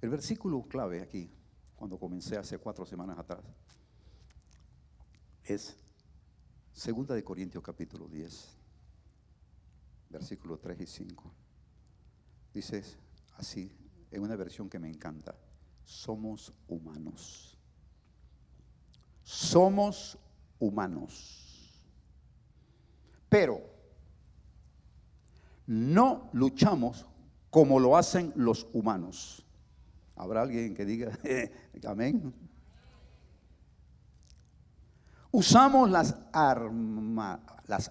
El versículo clave aquí, cuando comencé hace 4 semanas atrás, es 2 de Corintios capítulo 10, versículos 3 y 5. Dice así, en una versión que me encanta: somos humanos. Somos humanos. Pero no luchamos como lo hacen los humanos. ¿Habrá alguien que diga amén? Usamos las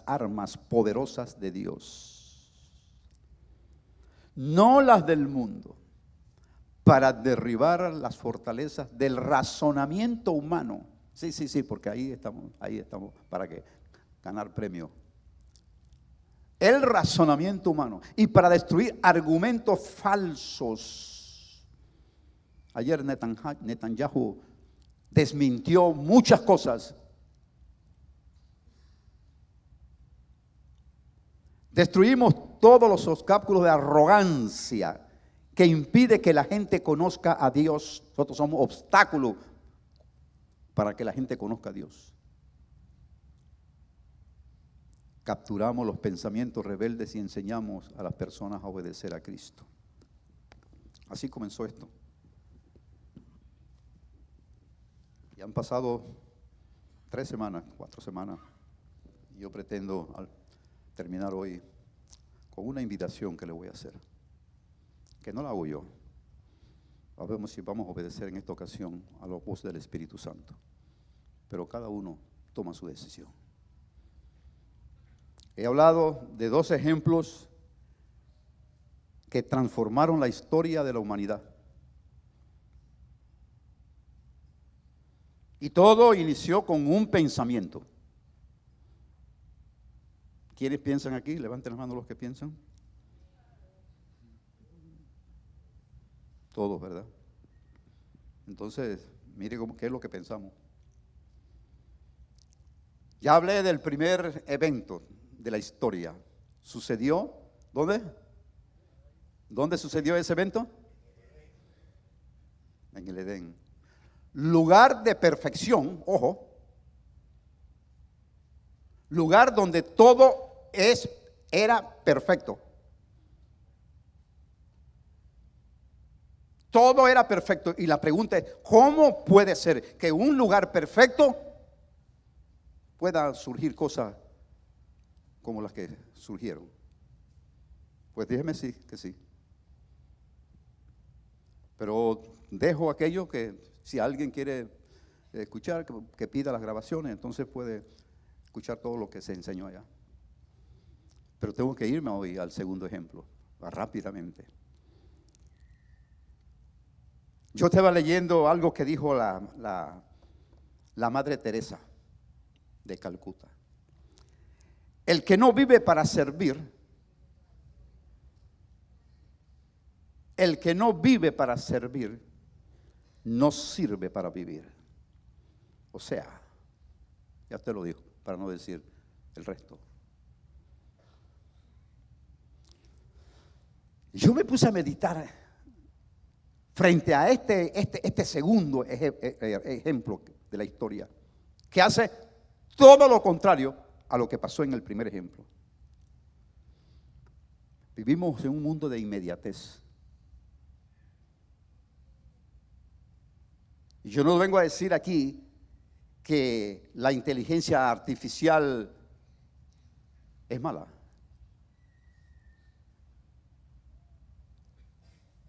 armas poderosas de Dios, no las del mundo, para derribar las fortalezas del razonamiento humano. Sí, porque ahí estamos, para que ganar premio. El razonamiento humano, y para destruir argumentos falsos. Ayer Netanyahu desmintió muchas cosas. Destruimos todos los obstáculos de arrogancia que impide que la gente conozca a Dios. Nosotros somos obstáculos para que la gente conozca a Dios. Capturamos los pensamientos rebeldes y enseñamos a las personas a obedecer a Cristo. Así comenzó esto. Y han pasado 3 semanas, 4 semanas. Y yo pretendo terminar hoy con una invitación que le voy a hacer, que no la hago yo. A ver si vamos a obedecer en esta ocasión a la voz del Espíritu Santo. Pero cada uno toma su decisión. He hablado de 2 ejemplos que transformaron la historia de la humanidad. Y todo inició con un pensamiento. ¿Quiénes piensan aquí? Levanten las manos los que piensan. Todos, ¿verdad? Entonces, mire qué es lo que pensamos. Ya hablé del primer evento de la historia. ¿Sucedió? ¿Dónde? ¿Dónde sucedió ese evento? En el Edén. Lugar de perfección, ojo. Lugar donde todo era perfecto. Todo era perfecto. Y la pregunta es, ¿cómo puede ser que un lugar perfecto pueda surgir cosas como las que surgieron? Pues dígame sí, que sí. Pero dejo aquello que si alguien quiere escuchar, que pida las grabaciones, entonces puede escuchar todo lo que se enseñó allá. Pero tengo que irme hoy al segundo ejemplo, rápidamente. Yo estaba leyendo algo que dijo la Madre Teresa de Calcuta. El que no vive para servir, no sirve para vivir. O sea, ya te lo digo, para no decir el resto. Yo me puse a meditar frente a este segundo ejemplo de la historia, que hace todo lo contrario a lo que pasó en el primer ejemplo. Vivimos en un mundo de inmediatez. Y yo no vengo a decir aquí que la inteligencia artificial es mala.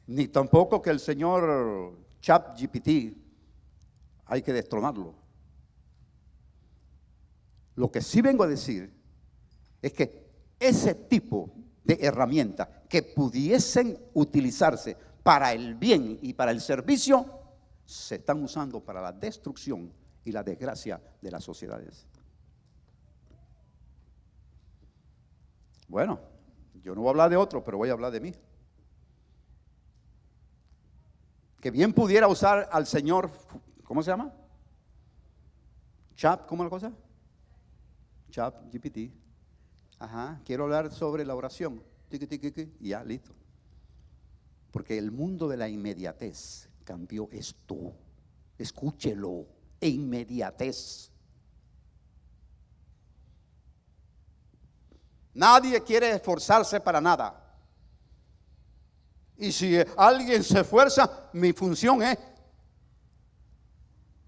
Ni tampoco que el señor ChatGPT hay que destronarlo. Lo que sí vengo a decir es que ese tipo de herramientas que pudiesen utilizarse para el bien y para el servicio, se están usando para la destrucción y la desgracia de las sociedades. Bueno, yo no voy a hablar de otro, pero voy a hablar de mí. Que bien pudiera usar al señor, ¿cómo se llama? ¿Cómo es la cosa? ChatGPT. Quiero hablar sobre la oración. Y ya, listo. Porque el mundo de la inmediatez cambió esto. Escúchelo, inmediatez. Nadie quiere esforzarse para nada. Y si alguien se esfuerza, mi función es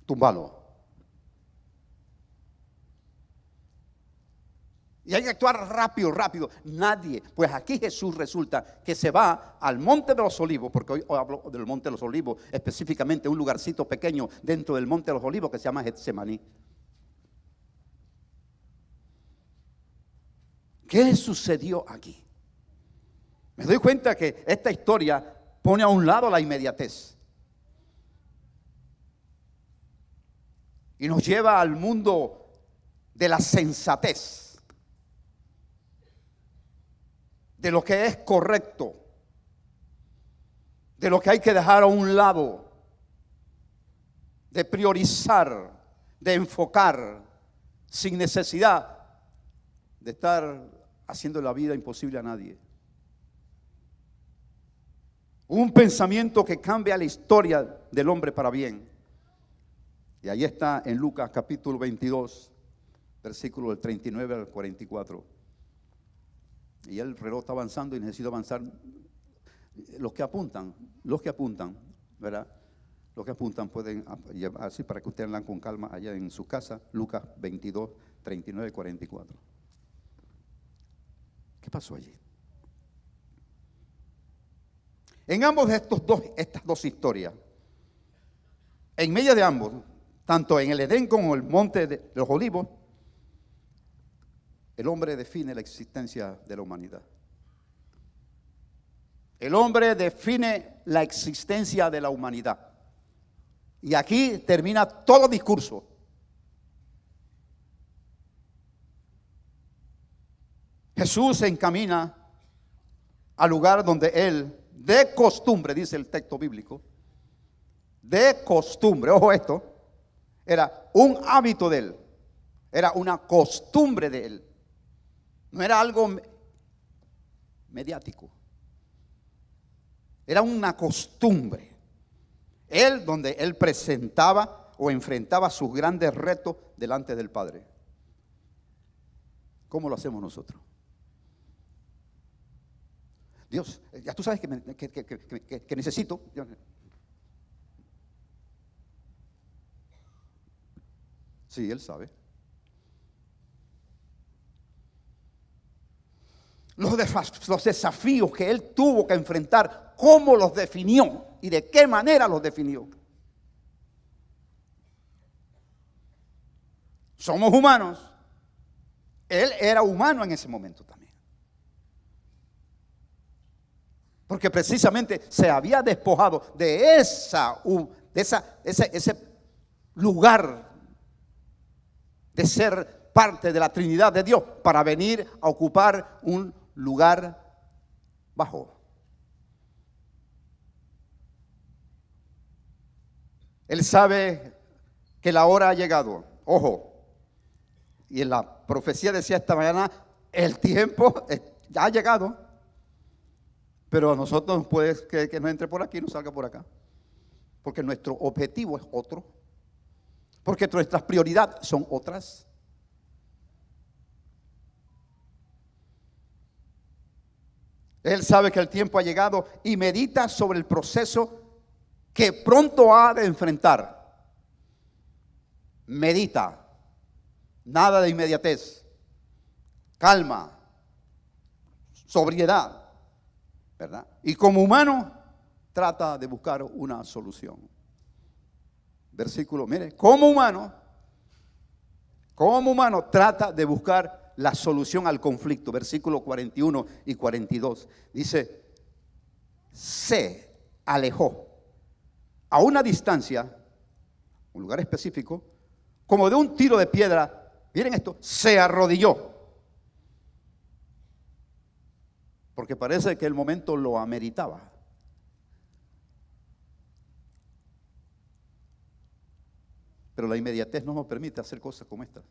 tumbarlo. Y hay que actuar rápido, rápido. Nadie. Pues aquí Jesús resulta que se va al Monte de los Olivos, porque hoy hablo del Monte de los Olivos, específicamente un lugarcito pequeño dentro del Monte de los Olivos que se llama Getsemaní. ¿Qué sucedió aquí? Me doy cuenta que esta historia pone a un lado la inmediatez y nos lleva al mundo de la sensatez, de lo que es correcto, de lo que hay que dejar a un lado, de priorizar, de enfocar, sin necesidad de estar haciendo la vida imposible a nadie. Un pensamiento que cambia la historia del hombre para bien. Y ahí está en Lucas capítulo 22, versículo del 39 al 44. Y el reloj está avanzando y necesito avanzar. Los que apuntan, ¿verdad? Los que apuntan pueden así para que ustedes lean con calma allá en su casa. Lucas 22, 39 y 44. ¿Qué pasó allí? En ambos de estas dos historias, en medio de ambos, tanto en el Edén como en el Monte de los Olivos, el hombre define la existencia de la humanidad. El hombre define la existencia de la humanidad. Y aquí termina todo discurso. Jesús se encamina al lugar donde él, de costumbre, dice el texto bíblico, de costumbre, ojo esto, era un hábito de él, era una costumbre de él, no era algo mediático, era una costumbre. Él, donde él presentaba o enfrentaba sus grandes retos delante del Padre. ¿Cómo lo hacemos nosotros? Dios, ya tú sabes que necesito. Sí, Él sabe. Los desafíos que Él tuvo que enfrentar, ¿cómo los definió? ¿Y de qué manera los definió? Somos humanos. Él era humano en ese momento también. Porque precisamente se había despojado de ese lugar de ser parte de la Trinidad de Dios para venir a ocupar un lugar bajo. Él sabe que la hora ha llegado. Ojo, y en la profecía decía esta mañana, el tiempo ya ha llegado. Pero a nosotros puede que no entre por aquí y no salga por acá. Porque nuestro objetivo es otro. Porque nuestras prioridades son otras. Él sabe que el tiempo ha llegado y medita sobre el proceso que pronto ha de enfrentar. Medita. Nada de inmediatez. Calma. Sobriedad. ¿Verdad? Y como humano trata de buscar una solución. Versículo, mire, como humano trata de buscar la solución al conflicto. Versículo 41 y 42. Dice, se alejó a una distancia, un lugar específico, como de un tiro de piedra. Miren esto, se arrodilló. Porque parece que el momento lo ameritaba. Pero la inmediatez no nos permite hacer cosas como estas.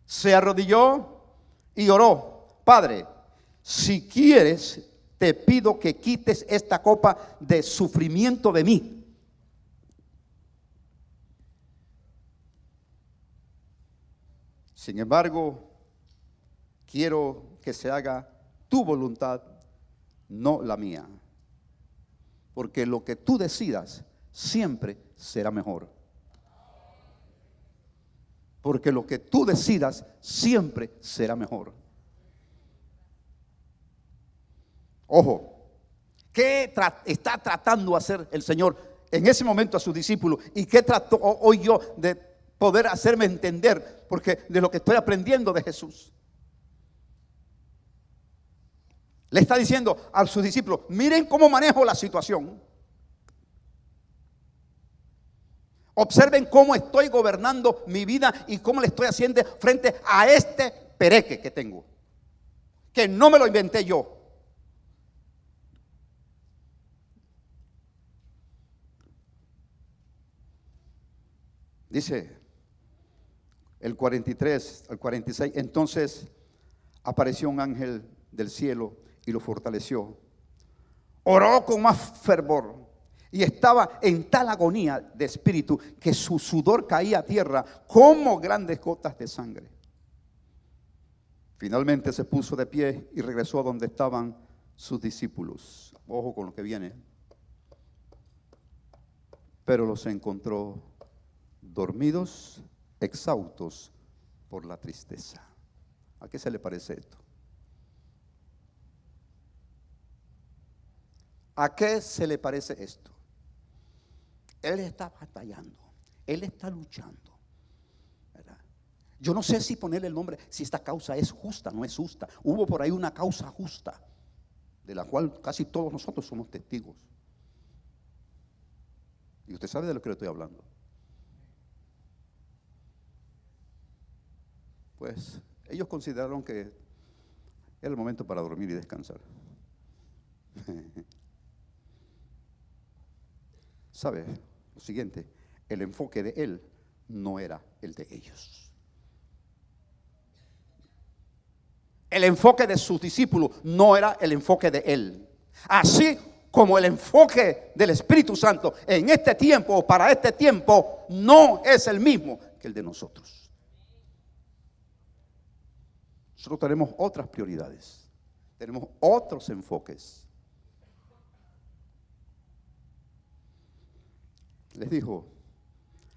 Se arrodilló y oró: Padre, si quieres, te pido que quites esta copa de sufrimiento de mí. Sin embargo, quiero que se haga tu voluntad, no la mía. Porque lo que tú decidas siempre será mejor. Porque lo que tú decidas siempre será mejor. Ojo, ¿qué está tratando de hacer el Señor en ese momento a sus discípulos? ¿Y qué trató hoy yo de poder hacerme entender? Porque de lo que estoy aprendiendo de Jesús. Le está diciendo a sus discípulos, miren cómo manejo la situación. Observen cómo estoy gobernando mi vida y cómo le estoy haciendo frente a este pereque que tengo. Que no me lo inventé yo. Dice el 43 al 46, entonces apareció un ángel del cielo y lo fortaleció. Oró con más fervor y estaba en tal agonía de espíritu que su sudor caía a tierra como grandes gotas de sangre. Finalmente se puso de pie y regresó a donde estaban sus discípulos. Ojo con lo que viene. Pero los encontró dormidos, exhaustos por la tristeza. ¿A qué se le parece esto? ¿A qué se le parece esto? Él está batallando, él está luchando, ¿verdad? Yo no sé si ponerle el nombre, si esta causa es justa, no es justa. Hubo por ahí una causa justa, de la cual casi todos nosotros somos testigos. Y usted sabe de lo que le estoy hablando. Pues ellos consideraron que era el momento para dormir y descansar. ¿Sabe? Lo siguiente, el enfoque de él no era el de ellos. El enfoque de sus discípulos no era el enfoque de él. Así como el enfoque del Espíritu Santo en este tiempo o para este tiempo no es el mismo que el de nosotros. Nosotros tenemos otras prioridades, tenemos otros enfoques. Les dijo,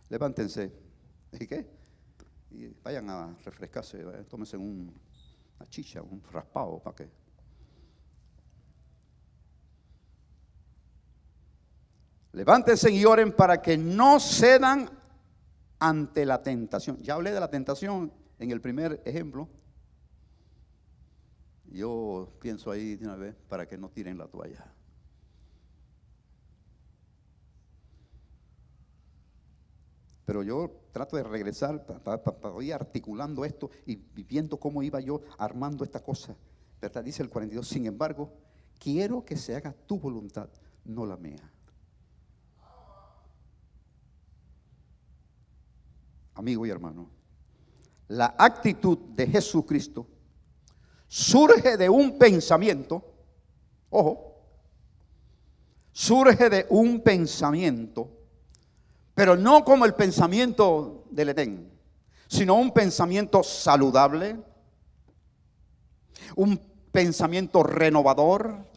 levántense, ¿y qué? Y vayan a refrescarse, tómense una chicha, un raspado, ¿para qué? Levántense y oren para que no cedan ante la tentación. Ya hablé de la tentación en el primer ejemplo. Yo pienso ahí de una vez para que no tiren la toalla. Pero yo trato de regresar para ir articulando esto y viendo cómo iba yo armando esta cosa. ¿Verdad? Dice el 42, sin embargo, quiero que se haga tu voluntad, no la mía. Amigo y hermano, la actitud de Jesucristo surge de un pensamiento, ojo, surge de un pensamiento, pero no como el pensamiento del Edén, sino un pensamiento saludable, un pensamiento renovador,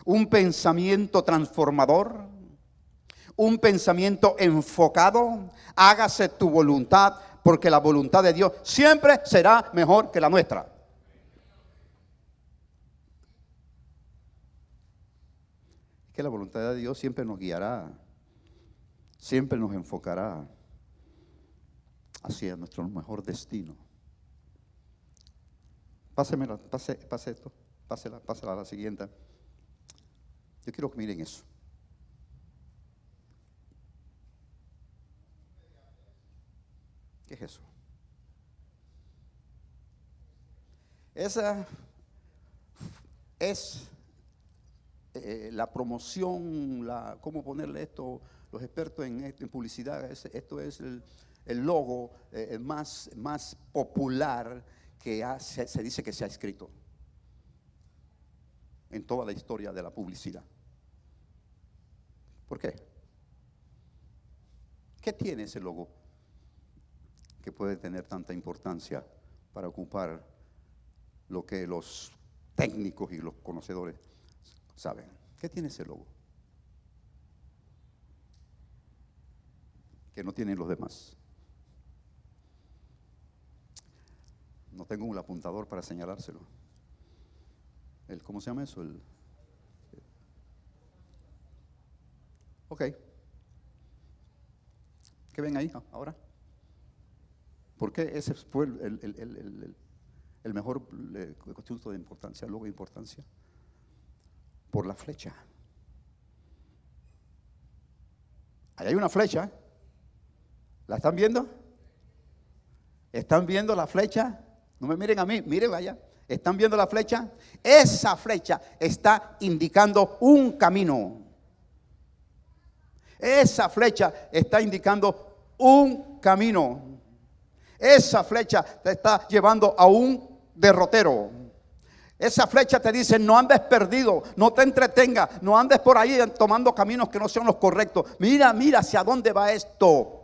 un pensamiento transformador, un pensamiento enfocado. Hágase tu voluntad, porque la voluntad de Dios siempre será mejor que la nuestra. Que la voluntad de Dios siempre nos guiará, siempre nos enfocará hacia nuestro mejor destino. Pase esto, pásela a la siguiente. Yo quiero que miren eso. ¿Qué es eso? Esa es la promoción, ¿cómo ponerle esto? Los expertos en publicidad, esto es el logo más popular que se dice que se ha escrito. en toda la historia de la publicidad. ¿Por qué? ¿Qué tiene ese logo que puede tener tanta importancia para ocupar lo que los técnicos y los conocedores saben? ¿Qué tiene ese logo que no tienen los demás? No tengo un apuntador para señalárselo. ¿Cómo se llama eso? Ok. ¿Qué ven ahí ahora? ¿Por qué ese fue el mejor conjunto de importancia, logo de importancia? Por la flecha. Ahí hay una flecha. ¿La están viendo? ¿Están viendo la flecha? No me miren a mí, miren allá. ¿Están viendo la flecha? Esa flecha está indicando un camino. Esa flecha está indicando un camino. Esa flecha te está llevando a un derrotero. Esa flecha te dice: no andes perdido, no te entretengas, no andes por ahí tomando caminos que no sean los correctos. Mira hacia dónde va esto.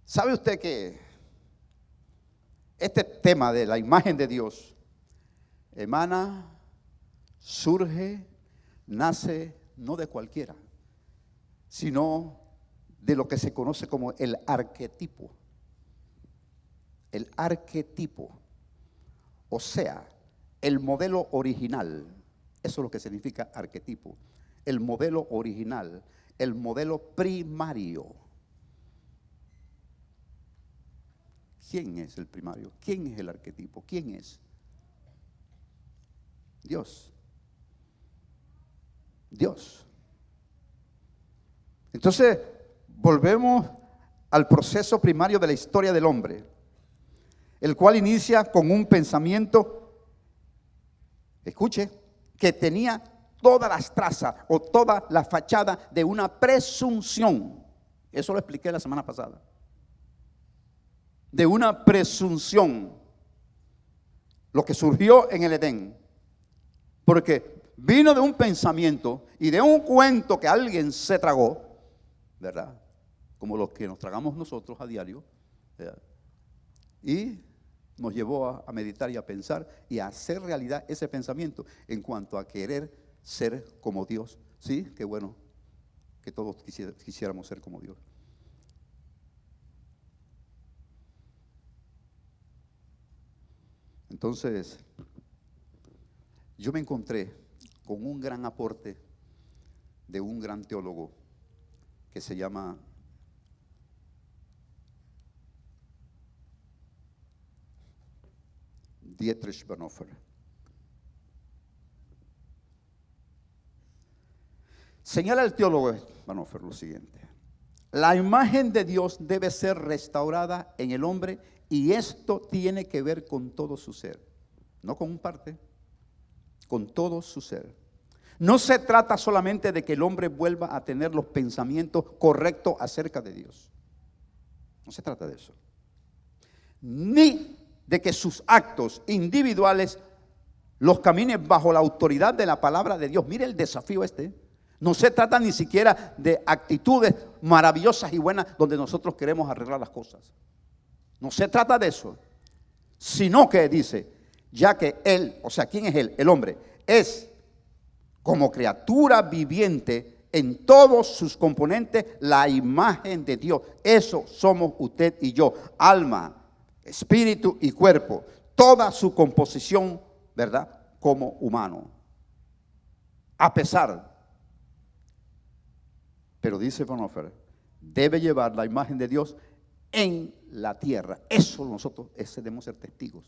¿Sabe usted que este tema de la imagen de Dios emana, surge, nace no de cualquiera, sino de lo que se conoce como el arquetipo? El arquetipo, o sea, el modelo original. Eso es lo que significa arquetipo. El modelo original, el modelo primario. ¿Quién es el primario? ¿Quién es el arquetipo? ¿Quién es? Dios. Dios. Entonces, volvemos al proceso primario de la historia del hombre, el cual inicia con un pensamiento, escuche, que tenía todas las trazas o toda la fachada de una presunción. Eso lo expliqué la semana pasada. De una presunción, lo que surgió en el Edén, porque vino de un pensamiento y de un cuento que alguien se tragó, ¿verdad? Como los que nos tragamos nosotros a diario, ¿verdad? Y nos llevó a meditar y a pensar y a hacer realidad ese pensamiento en cuanto a querer ser como Dios. Sí, qué bueno que todos quisiéramos ser como Dios. Entonces, yo me encontré con un gran aporte de un gran teólogo que se llama Dietrich Bonhoeffer. Señala el teólogo Bonhoeffer lo siguiente: la imagen de Dios debe ser restaurada en el hombre, y esto tiene que ver con todo su ser, no con un parte, con todo su ser. No se trata solamente de que el hombre vuelva a tener los pensamientos correctos acerca de Dios. No se trata de eso. Ni de que sus actos individuales los caminen bajo la autoridad de la palabra de Dios. Mire el desafío este. No se trata ni siquiera de actitudes maravillosas y buenas donde nosotros queremos arreglar las cosas. No se trata de eso, sino que dice, ya que él, o sea, ¿quién es él? El hombre es como criatura viviente en todos sus componentes la imagen de Dios. Eso somos usted y yo, alma, espíritu y cuerpo, toda su composición, ¿verdad? Como humano. A pesar, pero dice Bonhoeffer, debe llevar la imagen de Dios en la tierra. Eso nosotros debemos ser testigos.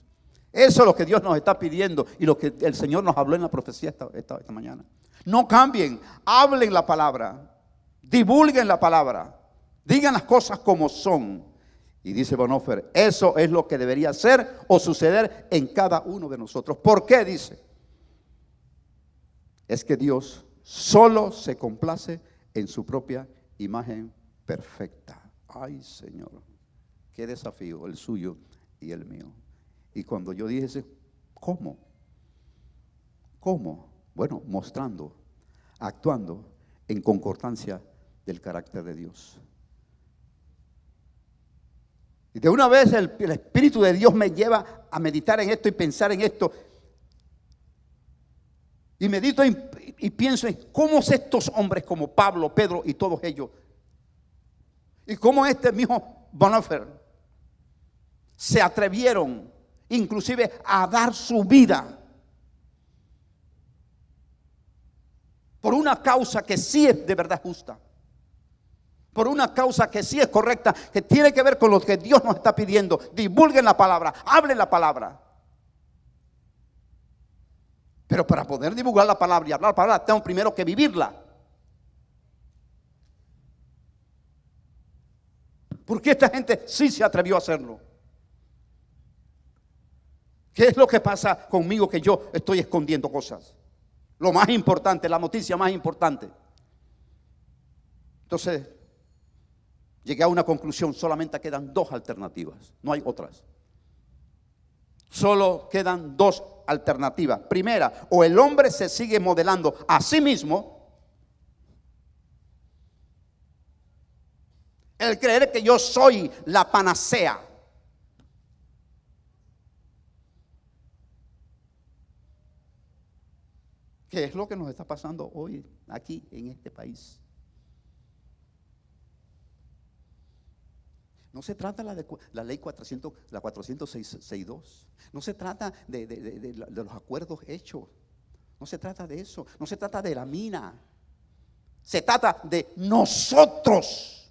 Eso es lo que Dios nos está pidiendo y lo que el Señor nos habló en la profecía esta mañana. No cambien, hablen la palabra, divulguen la palabra, digan las cosas como son. Y dice Bonhoeffer, eso es lo que debería ser o suceder en cada uno de nosotros. ¿Por qué? Dice, es que Dios solo se complace en su propia imagen perfecta. Ay, Señor. Qué desafío el suyo y el mío. Y cuando yo dije, ¿cómo? ¿Cómo? Bueno, mostrando, actuando en concordancia del carácter de Dios. Y de una vez el Espíritu de Dios me lleva a meditar en esto y pensar en esto. Y medito y pienso en cómo estos hombres como Pablo, Pedro y todos ellos, y cómo este mismo Bonhoeffer se atrevieron inclusive a dar su vida por una causa que sí es de verdad justa, por una causa que sí es correcta, que tiene que ver con lo que Dios nos está pidiendo. Divulguen la palabra, hablen la palabra. Pero para poder divulgar la palabra y hablar la palabra, tengo primero que vivirla. Porque esta gente sí se atrevió a hacerlo. ¿Qué es lo que pasa conmigo que yo estoy escondiendo cosas? Lo más importante, la noticia más importante. Entonces, llegué a una conclusión: solamente quedan dos alternativas, no hay otras. Solo quedan dos alternativas. Primera, o el hombre se sigue modelando a sí mismo, el creer que yo soy la panacea. ¿Qué es lo que nos está pasando hoy aquí en este país? No se trata la ley 400, la 462. No se trata de los acuerdos hechos. No se trata de eso. No se trata de la mina. Se trata de nosotros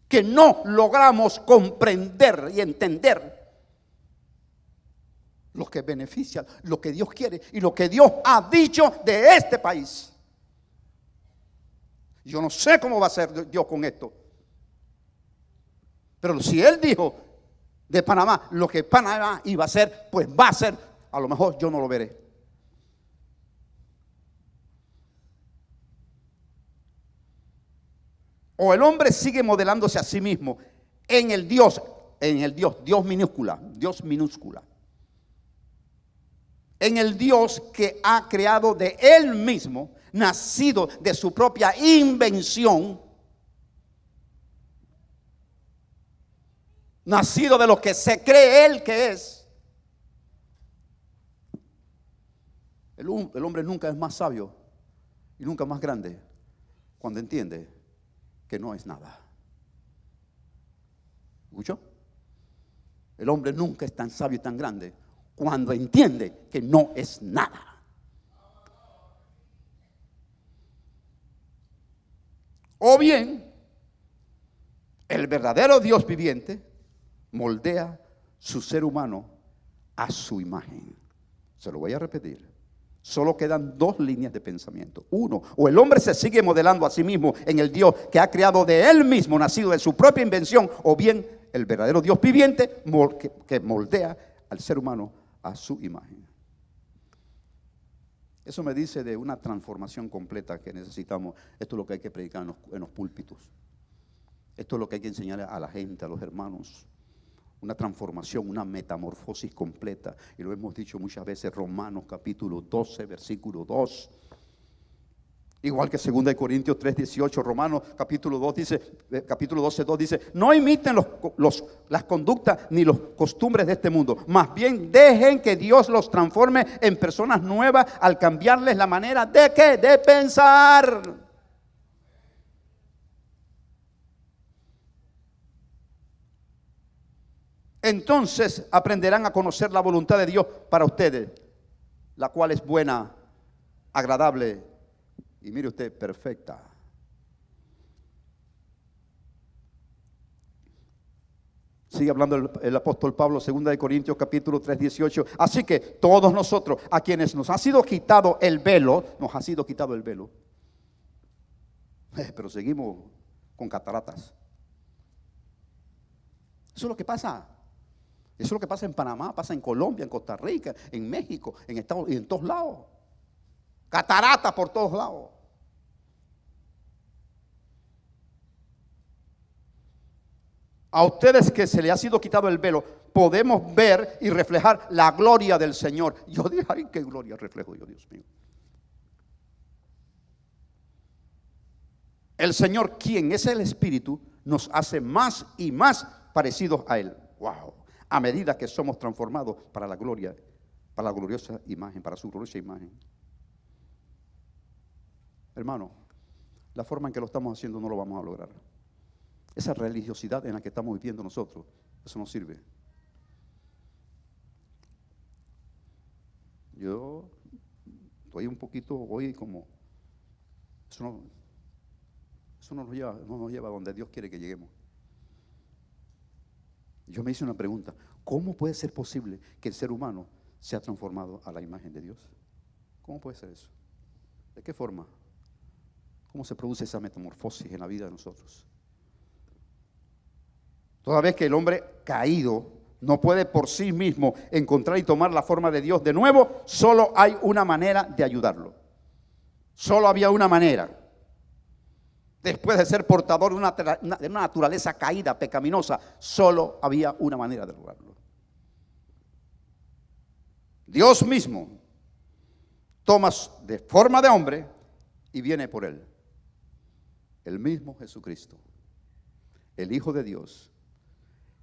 que no logramos comprender y entender lo que beneficia, lo que Dios quiere y lo que Dios ha dicho de este país. Yo no sé cómo va a ser Dios con esto. Pero si Él dijo de Panamá lo que Panamá iba a hacer, pues va a ser. A lo mejor yo no lo veré. O el hombre sigue modelándose a sí mismo en el Dios, Dios minúscula, en el Dios que ha creado de Él mismo, nacido de su propia invención, nacido de lo que se cree Él que es. El hombre nunca es más sabio y nunca más grande cuando entiende que no es nada. ¿Escuchó? El hombre nunca es tan sabio y tan grande cuando entiende que no es nada. O bien, el verdadero Dios viviente moldea su ser humano a su imagen. Se lo voy a repetir. Solo quedan dos líneas de pensamiento. Uno, o el hombre se sigue modelando a sí mismo en el Dios que ha creado de Él mismo, nacido de su propia invención, o bien el verdadero Dios viviente que moldea al ser humano a su imagen. Eso me dice de una transformación completa que necesitamos. Esto es lo que hay que predicar en los púlpitos. Esto es lo que hay que enseñar a la gente, a los hermanos. Una transformación, una metamorfosis completa. Y lo hemos dicho muchas veces, Romanos capítulo 12, versículo 2. Igual que 2 Corintios 3, 18, Romanos capítulo 2 dice, capítulo 12, 2 dice: no imiten las conductas ni las costumbres de este mundo. Más bien dejen que Dios los transforme en personas nuevas al cambiarles la manera de ¿qué? De pensar. Entonces aprenderán a conocer la voluntad de Dios para ustedes, la cual es buena, agradable y, mire usted, perfecta. Sigue hablando el apóstol Pablo, 2 Corintios capítulo 3, 18. Así que todos nosotros, a quienes nos ha sido quitado el velo, pero seguimos con cataratas. Eso es lo que pasa. Eso es lo que pasa en Panamá, pasa en Colombia, en Costa Rica, en México, en Estados Unidos, en todos lados. Cataratas por todos lados. A ustedes que se les ha sido quitado el velo, podemos ver y reflejar la gloria del Señor. Yo dije, ay, qué gloria reflejo yo, Dios mío. El Señor, quien es el Espíritu, nos hace más y más parecidos a Él. Wow. A medida que somos transformados para la gloria, para la gloriosa imagen, para su gloriosa imagen. Hermano, la forma en que lo estamos haciendo no lo vamos a lograr. Esa religiosidad en la que estamos viviendo nosotros, eso no sirve. Yo estoy un poquito hoy como, eso no nos lleva a donde Dios quiere que lleguemos. Yo me hice una pregunta: ¿cómo puede ser posible que el ser humano sea transformado a la imagen de Dios? ¿Cómo puede ser eso? ¿De qué forma? ¿Cómo se produce esa metamorfosis en la vida de nosotros? Toda vez que el hombre caído no puede por sí mismo encontrar y tomar la forma de Dios de nuevo, solo hay una manera de ayudarlo. Solo había una manera. Después de ser portador de una naturaleza caída, pecaminosa, solo había una manera de lograrlo. Dios mismo toma de forma de hombre y viene por él. El mismo Jesucristo, el Hijo de Dios,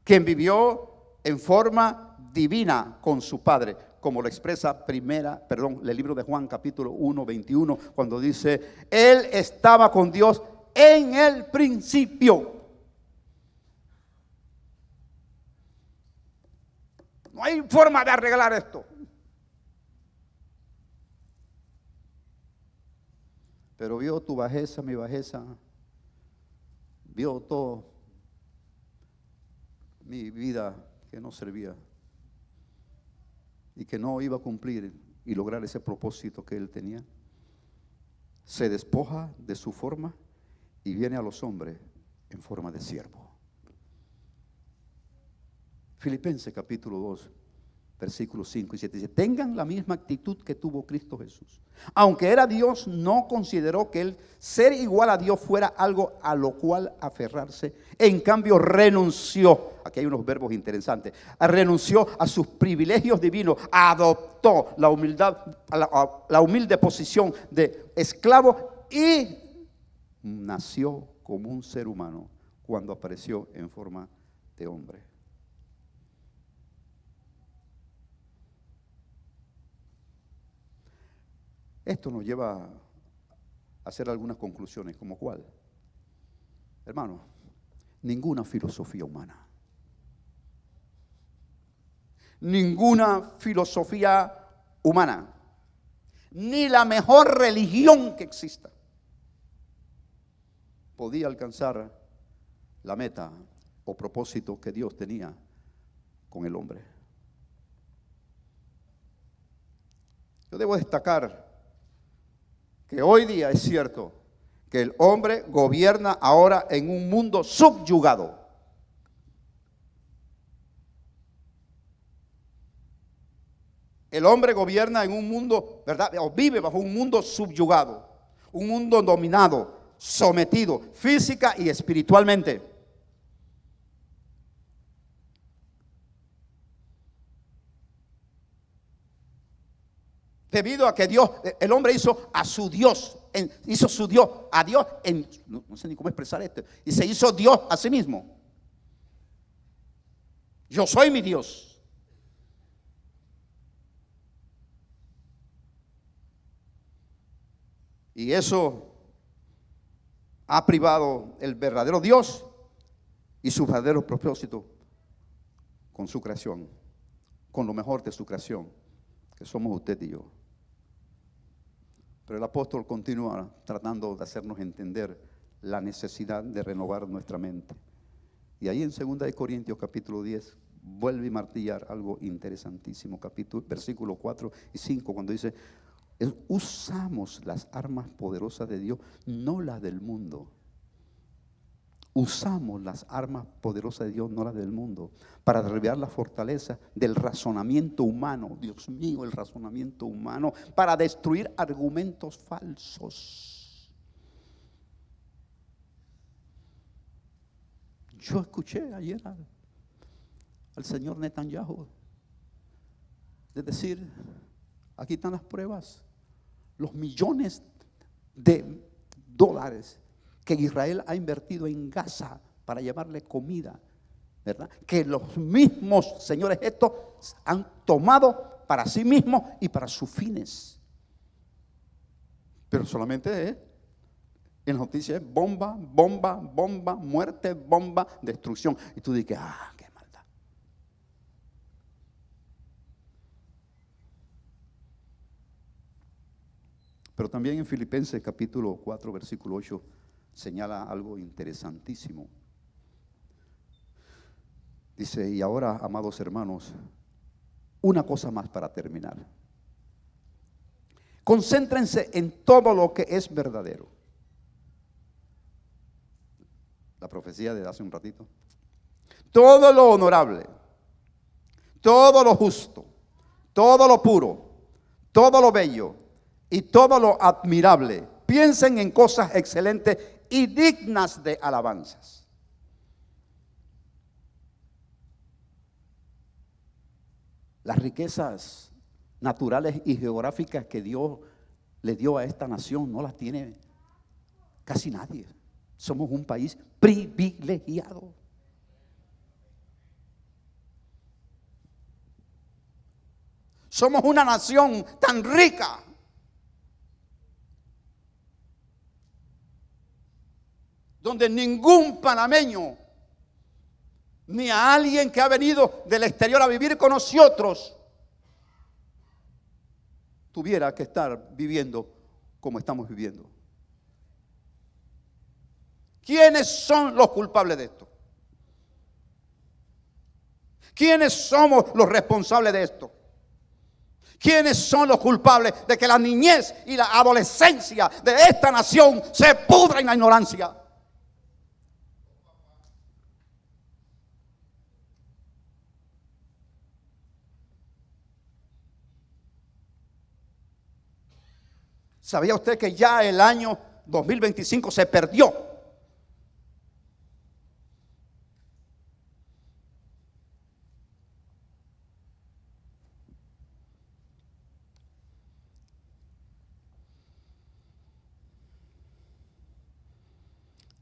quien vivió en forma divina con su Padre, como lo expresa el libro de Juan capítulo 1, 21, cuando dice, Él estaba con Dios en el principio. No hay forma de arreglar esto. Pero vio tu bajeza, mi bajeza, vio todo mi vida que no servía y que no iba a cumplir y lograr ese propósito que él tenía. Se despoja de su forma y viene a los hombres en forma de siervo. Filipenses capítulo 2, versículos 5 y 7 dice: tengan la misma actitud que tuvo Cristo Jesús. Aunque era Dios, no consideró que el ser igual a Dios fuera algo a lo cual aferrarse. En cambio renunció, aquí hay unos verbos interesantes, renunció a sus privilegios divinos, adoptó la humildad, la humilde posición de esclavo y nació como un ser humano cuando apareció en forma de hombre. Esto nos lleva a hacer algunas conclusiones, como cuál. Hermano, ninguna filosofía humana, ninguna filosofía humana, ni la mejor religión que exista, podía alcanzar la meta o propósito que Dios tenía con el hombre. Yo debo destacar que hoy día es cierto que el hombre gobierna ahora en un mundo subyugado. El hombre gobierna en un mundo, ¿verdad? O vive bajo un mundo subyugado, un mundo dominado, sometido, física y espiritualmente. Debido a que Dios, el hombre hizo a su Dios, hizo su Dios, a Dios, no sé ni cómo expresar esto, y se hizo Dios a sí mismo. Yo soy mi Dios. Y eso ha privado el verdadero Dios y su verdadero propósito con su creación, con lo mejor de su creación, que somos usted y yo. Pero el apóstol continúa tratando de hacernos entender la necesidad de renovar nuestra mente. Y ahí en 2 Corintios capítulo 10 vuelve a martillar algo interesantísimo, versículos 4 y 5, cuando dice: usamos las armas poderosas de Dios, no las del mundo. Usamos las armas poderosas de Dios, no las del mundo, para derribar la fortaleza del razonamiento humano. Dios mío, el razonamiento humano, para destruir argumentos falsos. Yo escuché ayer al señor Netanyahu de decir, aquí están las pruebas, los millones de dólares que Israel ha invertido en Gaza para llevarle comida, ¿verdad? Que los mismos señores estos han tomado para sí mismos y para sus fines. Pero solamente en las noticias es bomba, bomba, bomba, muerte, bomba, destrucción. Y tú dices, qué maldad. Pero también en Filipenses capítulo 4, versículo 8, señala algo interesantísimo. Dice, y ahora, amados hermanos, una cosa más para terminar. Concéntrense en todo lo que es verdadero. La profecía de hace un ratito. Todo lo honorable, todo lo justo, todo lo puro, todo lo bello y todo lo admirable. Piensen en cosas excelentes y dignas de alabanzas. Las riquezas naturales y geográficas que Dios le dio a esta nación no las tiene casi nadie. Somos un país privilegiado. Somos una nación tan rica donde ningún panameño ni a alguien que ha venido del exterior a vivir con nosotros tuviera que estar viviendo como estamos viviendo. ¿Quiénes son los culpables de esto? ¿Quiénes somos los responsables de esto? ¿Quiénes son los culpables de que la niñez y la adolescencia de esta nación se pudra en la ignorancia? ¿Sabía usted que ya el año 2025 se perdió?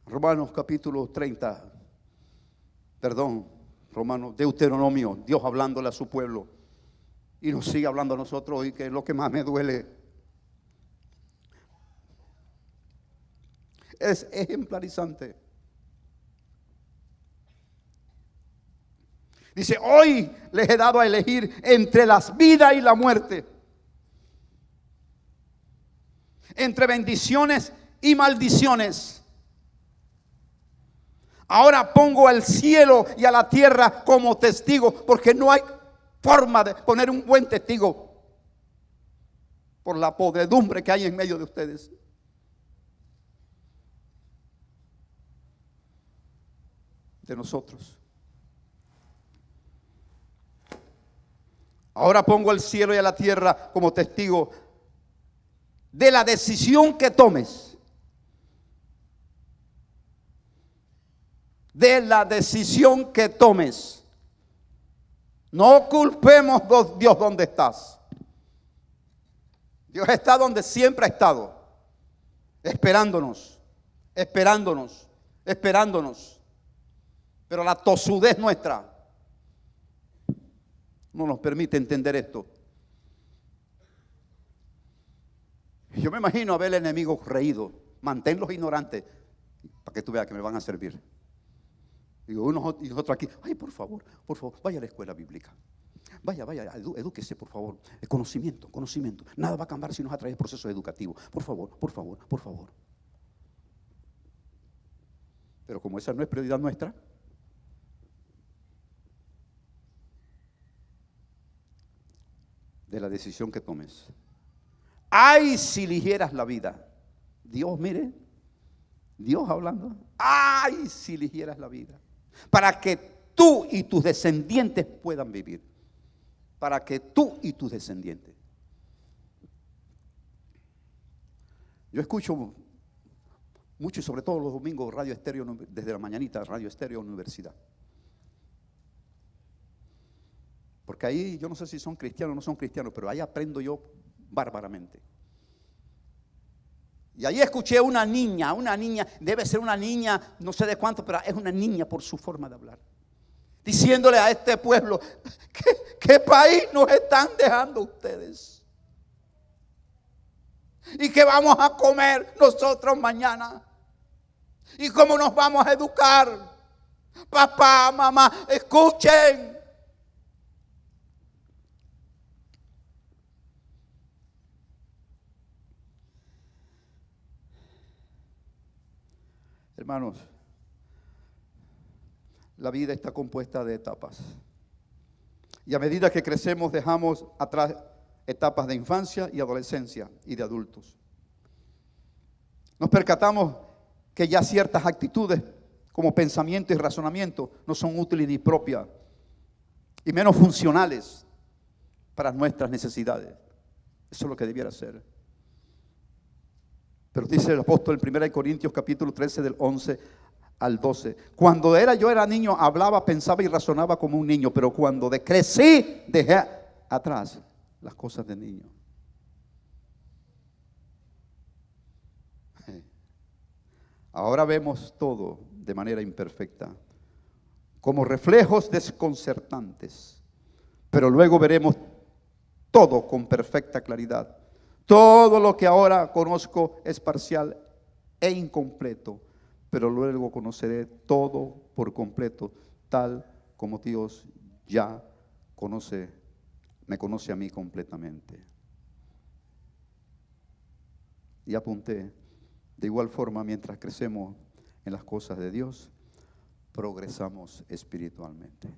Romanos capítulo 30, Deuteronomio, Dios hablándole a su pueblo y nos sigue hablando a nosotros hoy, que es lo que más me duele. Es ejemplarizante. Dice, hoy les he dado a elegir entre las vidas y la muerte, entre bendiciones y maldiciones. Ahora pongo al cielo y a la tierra como testigo, porque no hay forma de poner un buen testigo por la podredumbre que hay en medio de ustedes. De nosotros. Ahora pongo al cielo y a la tierra como testigo de la decisión que tomes. De la decisión que tomes. No culpemos a Dios donde estás. Dios está donde siempre ha estado, esperándonos, esperándonos, esperándonos. Pero la tosudez nuestra no nos permite entender esto. Yo me imagino a ver el enemigo reído. Manténlos ignorantes para que tú veas que me van a servir. Digo, unos y nosotros aquí, ay, por favor, vaya a la escuela bíblica. Vaya, edúquese, por favor. El conocimiento. Nada va a cambiar si no es a través del proceso educativo. Por favor. Pero como esa no es prioridad nuestra, de la decisión que tomes. Ay, si eligieras la vida. Dios, mire, Dios hablando. Ay, si eligieras la vida. Para que tú y tus descendientes puedan vivir. Para que tú y tus descendientes. Yo escucho Mucho y sobre todo los domingos, Radio Estéreo, desde la mañanita, Radio Estéreo Universidad. Porque ahí, yo no sé si son cristianos o no son cristianos, pero ahí aprendo yo bárbaramente. Y ahí escuché una niña, debe ser una niña, no sé de cuánto, pero es una niña por su forma de hablar. Diciéndole a este pueblo, ¿qué país nos están dejando ustedes? ¿Y qué vamos a comer nosotros mañana? ¿Y cómo nos vamos a educar? Papá, mamá, escuchen. Hermanos, la vida está compuesta de etapas. Y a medida que crecemos dejamos atrás etapas de infancia y adolescencia y de adultos. Nos percatamos que ya ciertas actitudes como pensamiento y razonamiento no son útiles ni propias y menos funcionales para nuestras necesidades. Eso es lo que debiera ser. Pero dice el apóstol en 1 Corintios capítulo 13 del 11 al 12. Cuando yo era niño, hablaba, pensaba y razonaba como un niño, pero cuando crecí, dejé atrás las cosas de niño. Ahora vemos todo de manera imperfecta, como reflejos desconcertantes, pero luego veremos todo con perfecta claridad. Todo lo que ahora conozco es parcial e incompleto, pero luego conoceré todo por completo, tal como Dios ya me conoce a mí completamente. Y apunté, de igual forma, mientras crecemos en las cosas de Dios, progresamos espiritualmente.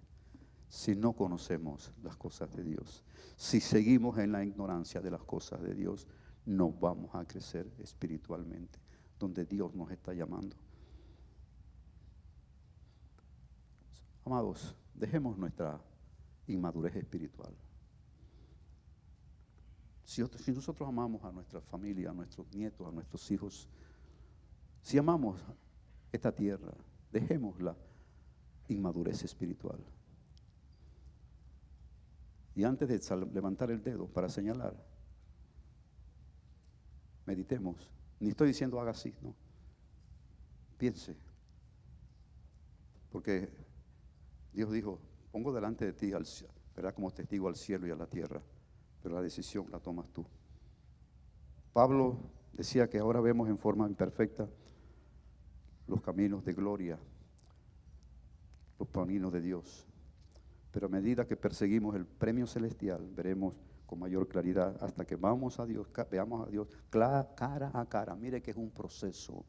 Si no conocemos las cosas de Dios, si seguimos en la ignorancia de las cosas de Dios, no vamos a crecer espiritualmente, donde Dios nos está llamando. Amados, dejemos nuestra inmadurez espiritual. Si nosotros amamos a nuestra familia, a nuestros nietos, a nuestros hijos, si amamos esta tierra, dejemos la inmadurez espiritual. Y antes de levantar el dedo para señalar, meditemos. Ni estoy diciendo haga así, no. Piense. Porque Dios dijo, pongo delante de ti, verá como testigo al cielo y a la tierra, pero la decisión la tomas tú. Pablo decía que ahora vemos en forma imperfecta los caminos de gloria, los caminos de Dios. Pero a medida que perseguimos el premio celestial, veremos con mayor claridad hasta que veamos a Dios cara a cara. Mire que es un proceso.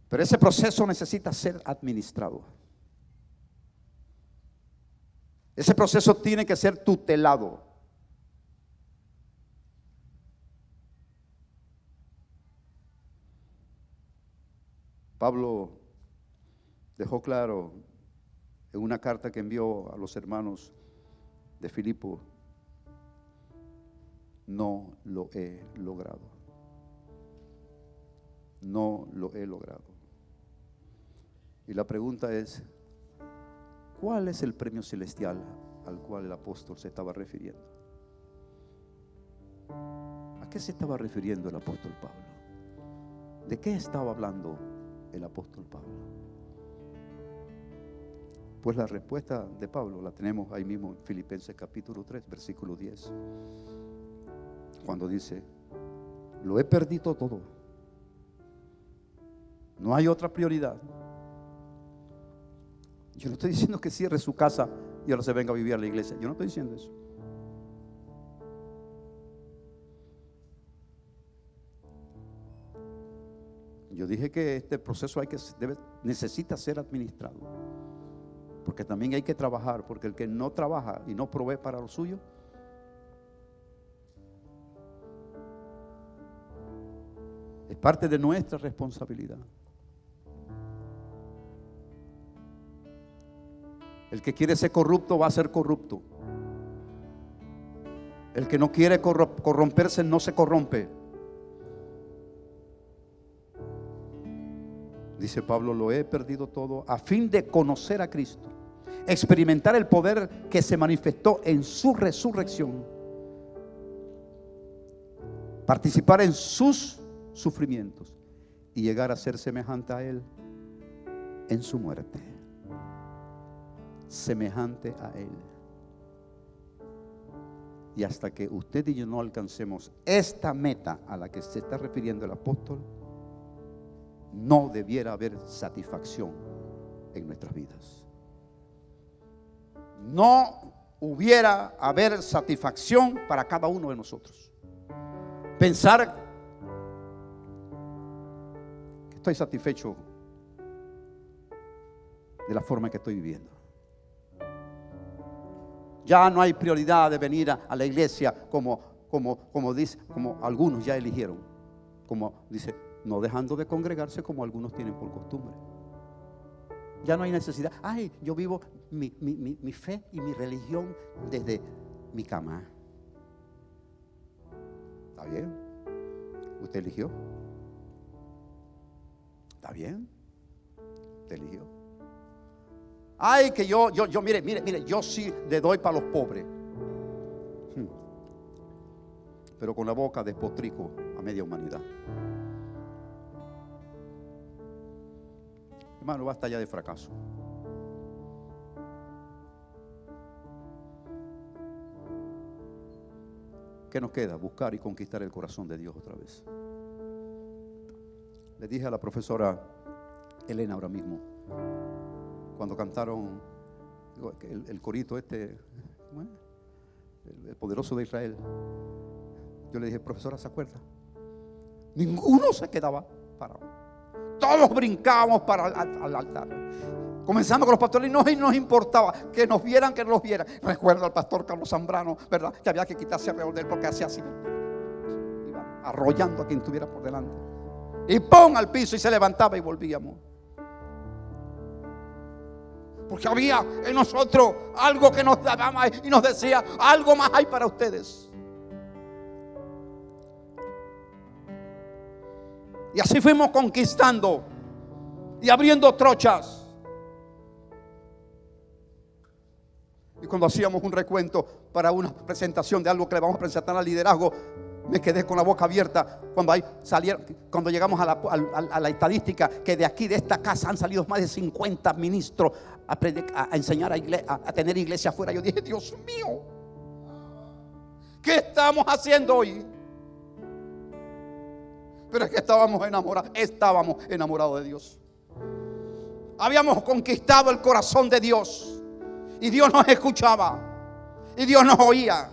Pero ese proceso necesita ser administrado. Ese proceso tiene que ser tutelado. Pablo dejó claro en una carta que envió a los hermanos de Filipo: no lo he logrado. No lo he logrado. Y la pregunta es, ¿cuál es el premio celestial al cual el apóstol se estaba refiriendo? ¿A qué se estaba refiriendo el apóstol Pablo? ¿De qué estaba hablando el apóstol Pablo? Pues la respuesta de Pablo la tenemos ahí mismo en Filipenses capítulo 3, versículo 10. Cuando dice, lo he perdido todo. No hay otra prioridad. Yo no estoy diciendo que cierre su casa y ahora se venga a vivir a la iglesia. Yo no estoy diciendo eso. Yo dije que este proceso necesita ser administrado. Porque también hay que trabajar, porque el que no trabaja y no provee para lo suyo, es parte de nuestra responsabilidad. El que quiere ser corrupto va a ser corrupto. El que no quiere corromperse no se corrompe. Dice Pablo, lo he perdido todo a fin de conocer a Cristo, experimentar el poder que se manifestó en su resurrección, participar en sus sufrimientos y llegar a ser semejante a Él en su muerte. Semejante a Él. Y hasta que usted y yo no alcancemos esta meta a la que se está refiriendo el apóstol, no debiera haber satisfacción en nuestras vidas. No hubiera haber satisfacción para cada uno de nosotros. Pensar que estoy satisfecho de la forma en que estoy viviendo. Ya no hay prioridad de venir a la iglesia como dice, como algunos ya eligieron. Como dice, no dejando de congregarse como algunos tienen por costumbre. Ya no hay necesidad. Ay, yo vivo mi fe y mi religión desde mi cama. ¿Está bien? ¿Usted eligió? ¿Está bien? ¿Usted eligió? Ay, que yo mire, yo sí le doy para los pobres. Pero con la boca despotrico a media humanidad. Hermano, basta ya de fracaso. ¿Qué nos queda? Buscar y conquistar el corazón de Dios otra vez. Le dije a la profesora Elena ahora mismo, cuando cantaron el corito el poderoso de Israel, yo le dije, profesora, ¿se acuerda? Ninguno se quedaba parado. Todos brincábamos para al altar. Comenzando con los pastores, y no nos importaba que nos vieran, que no los vieran. Recuerdo al pastor Carlos Zambrano, ¿verdad? Que había que quitarse alrededor de él porque hacía así. Iba arrollando a quien estuviera por delante. Y ¡pum! Al piso y se levantaba y volvíamos. Porque había en nosotros algo que nos daba más y nos decía, algo más hay para ustedes. Y así fuimos conquistando y abriendo trochas. Y cuando hacíamos un recuento para una presentación de algo que le vamos a presentar al liderazgo, me quedé con la boca abierta cuando llegamos a la estadística que de aquí, de esta casa, han salido más de 50 ministros a enseñar a tener iglesia afuera. Yo dije, Dios mío, ¿qué estamos haciendo hoy? Pero es que estábamos enamorados de Dios. Habíamos conquistado el corazón de Dios. Y Dios nos escuchaba. Y Dios nos oía.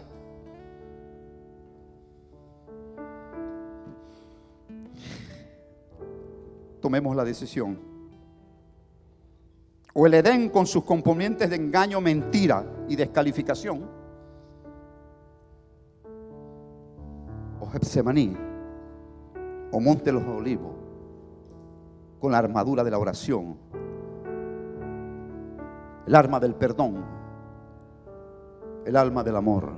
Tomemos la decisión. O el Edén con sus componentes de engaño, mentira y descalificación, o Getsemaní, o Monte de los Olivos, con la armadura de la oración, el arma del perdón, el alma del amor,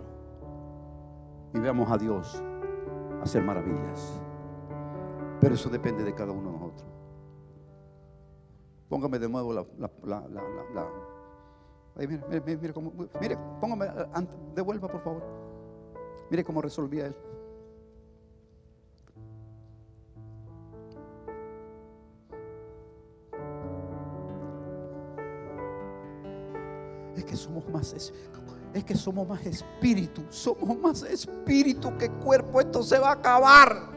y veamos a Dios hacer maravillas. Pero eso depende de cada uno de nosotros. Póngame de nuevo mire cómo, póngame, devuelva por favor. Mire cómo resolvía él. Es que somos más espíritu. Somos más espíritu que cuerpo. Esto se va a acabar.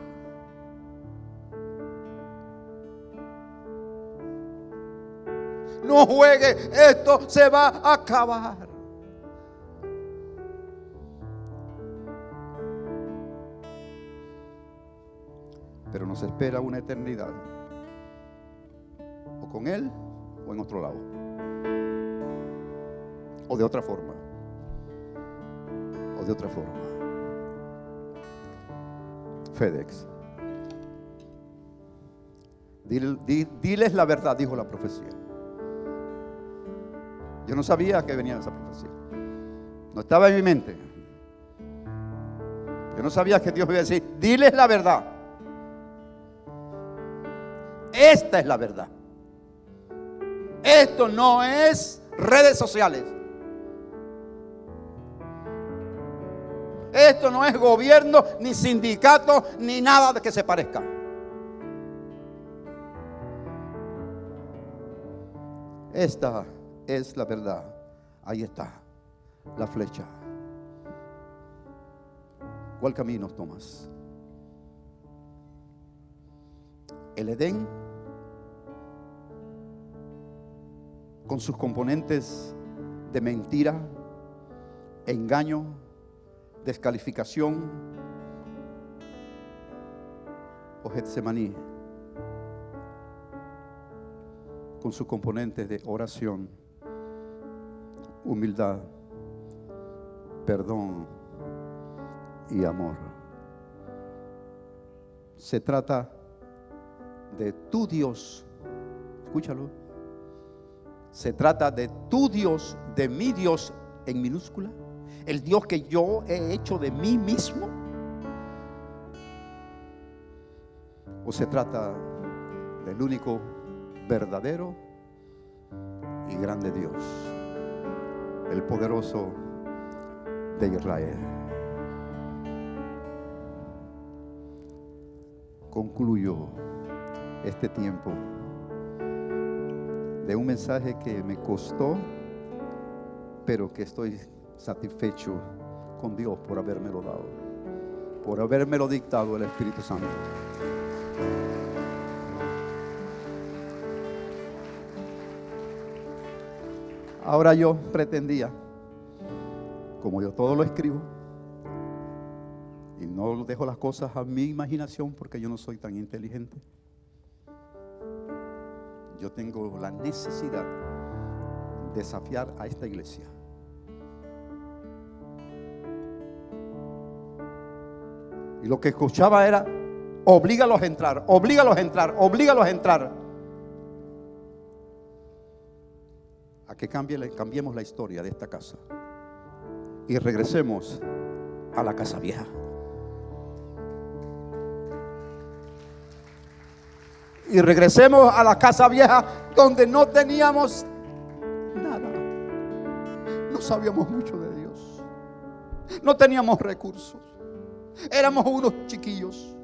No juegue, esto se va a acabar. Pero nos espera una eternidad, o con Él o en otro lado, o de otra forma, FedEx. Diles la verdad, dijo la profecía. Yo no sabía que venía esa profecía. No estaba en mi mente. Yo no sabía que Dios me iba a decir, diles la verdad. Esta es la verdad. Esto no es redes sociales. Esto no es gobierno, ni sindicato, ni nada de que se parezca. Esta es la verdad. Ahí está la flecha. ¿Cuál camino tomas? El Edén, con sus componentes de mentira, engaño, descalificación, o Getsemaní, con sus componentes de oración, humildad, perdón y amor. Se trata de tu Dios, escúchalo. Se trata de tu Dios, de mi Dios en minúscula, el Dios que yo he hecho de mí mismo. O se trata del único verdadero y grande Dios, el poderoso de Israel. Concluyo este tiempo de un mensaje que me costó, pero que estoy satisfecho con Dios por habérmelo dado, por habérmelo dictado el Espíritu Santo. Ahora yo pretendía, como yo todo lo escribo y no dejo las cosas a mi imaginación porque yo no soy tan inteligente, yo tengo la necesidad de desafiar a esta iglesia. Y lo que escuchaba era: oblígalos a entrar, oblígalos a entrar, oblígalos a entrar. A que cambiemos la historia de esta casa y regresemos a la casa vieja. Y regresemos a la casa vieja donde no teníamos nada. No sabíamos mucho de Dios. No teníamos recursos. Éramos unos chiquillos.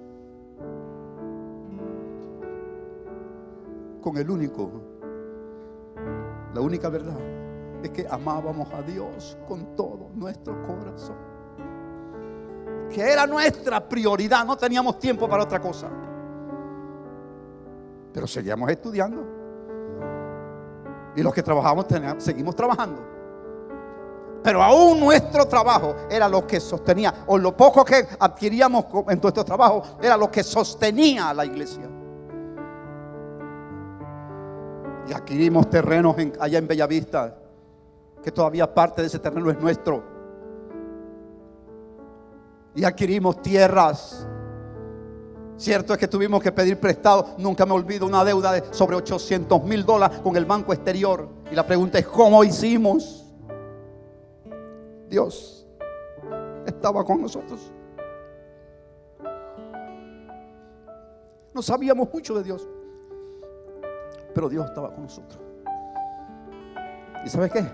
Con la única verdad es que amábamos a Dios con todo nuestro corazón. Que era nuestra prioridad. No teníamos tiempo para otra cosa. Pero seguíamos estudiando. Y los que trabajamos seguimos trabajando. Pero aún nuestro trabajo era lo que sostenía, o lo poco que adquiríamos en nuestro trabajo era lo que sostenía a la iglesia. Y adquirimos terrenos allá en Bellavista, que todavía parte de ese terreno es nuestro. Y adquirimos tierras. Cierto es que tuvimos que pedir prestado. Nunca me olvido una deuda de sobre $800,000 con el banco exterior. Y la pregunta es: ¿cómo hicimos? Dios estaba con nosotros. No sabíamos mucho de Dios, pero Dios estaba con nosotros. ¿Y sabes qué?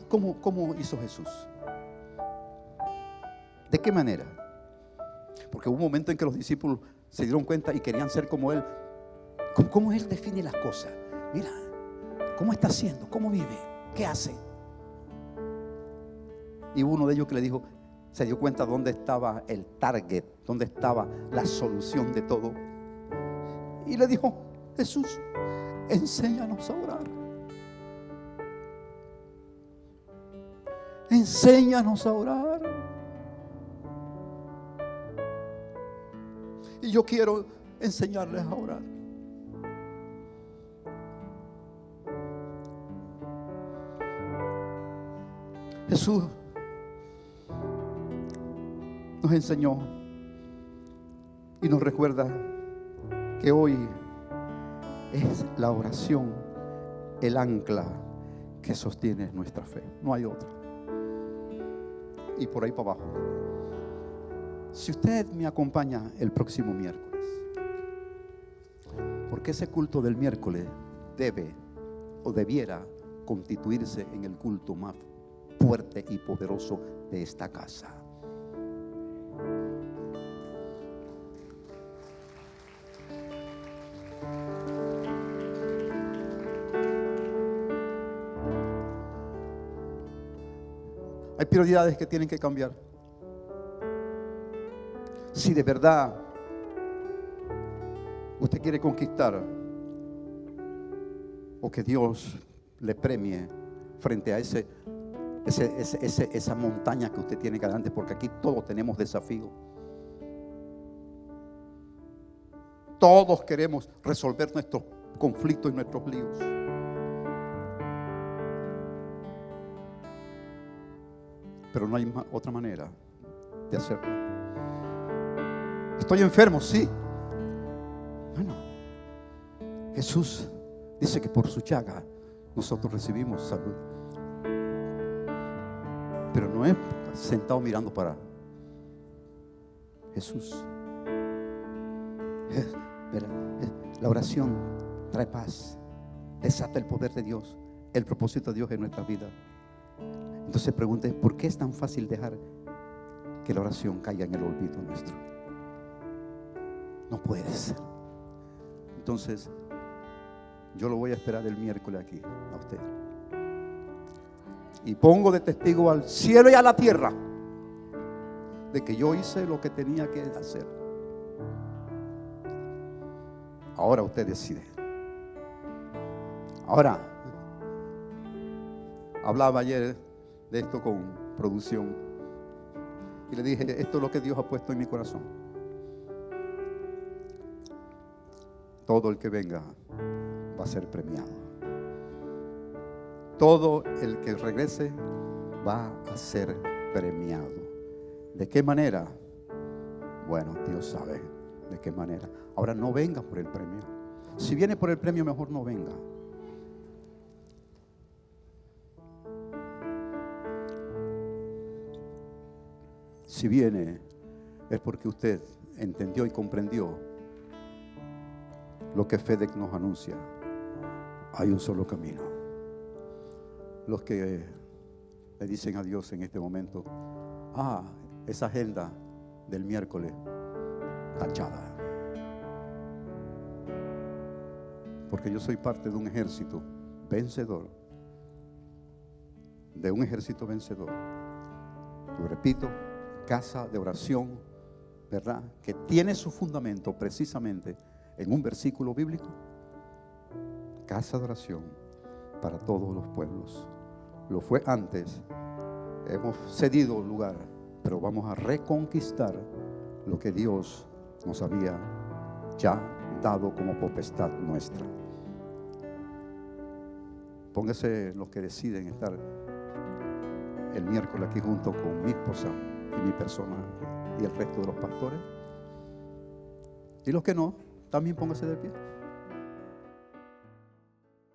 ¿Cómo hizo Jesús? ¿De qué manera? Porque hubo un momento en que los discípulos se dieron cuenta y querían ser como Él. ¿Cómo Él define las cosas? Mira, ¿cómo está haciendo? ¿Cómo vive? ¿Qué hace? Y hubo uno de ellos que le dijo, se dio cuenta dónde estaba el target, dónde estaba la solución de todo. Y le dijo: Jesús, enséñanos a orar. Enséñanos a orar. Y yo quiero enseñarles a orar. Jesús nos enseñó y nos recuerda que hoy es la oración el ancla que sostiene nuestra fe. No hay otra. Y por ahí para abajo. Si usted me acompaña el próximo miércoles, porque ese culto del miércoles debe o debiera constituirse en el culto más fuerte y poderoso de esta casa. Hay prioridades que tienen que cambiar. Si de verdad usted quiere conquistar o que Dios le premie frente a esa montaña que usted tiene que adelante, porque aquí todos tenemos desafíos. Todos queremos resolver nuestros conflictos y nuestros líos. Pero no hay otra manera de hacerlo. Estoy enfermo, sí. Bueno, Jesús dice que por su llaga nosotros recibimos salud. Pero no es sentado mirando para Jesús. La oración trae paz, desata el poder de Dios, el propósito de Dios en nuestra vida. Entonces pregunte, ¿por qué es tan fácil dejar que la oración caiga en el olvido nuestro? No puede ser. Entonces, yo lo voy a esperar el miércoles aquí a usted. Y pongo de testigo al cielo y a la tierra de que yo hice lo que tenía que hacer. Ahora usted decide. Ahora, hablaba ayer de esto con producción y le dije, esto es lo que Dios ha puesto en mi corazón. Todo el que venga va a ser premiado. Todo el que regrese va a ser premiado. ¿De qué manera? Bueno, Dios sabe de qué manera. Ahora no venga por el premio. Si viene por el premio, mejor no venga. Si viene, es porque usted entendió y comprendió lo que FedEx nos anuncia. Hay un solo camino. Los que le dicen a Dios en este momento, esa agenda del miércoles tachada. Porque yo soy parte de un ejército vencedor. De un ejército vencedor. Lo repito, casa de oración, ¿verdad? Que tiene su fundamento precisamente en un versículo bíblico. Casa de oración para todos los pueblos. Lo fue antes. Hemos cedido lugar, pero vamos a reconquistar lo que Dios nos había ya dado como potestad nuestra. Póngase los que deciden estar el miércoles aquí junto con mi esposa y mi persona y el resto de los pastores. Y los que no, también póngase de pie.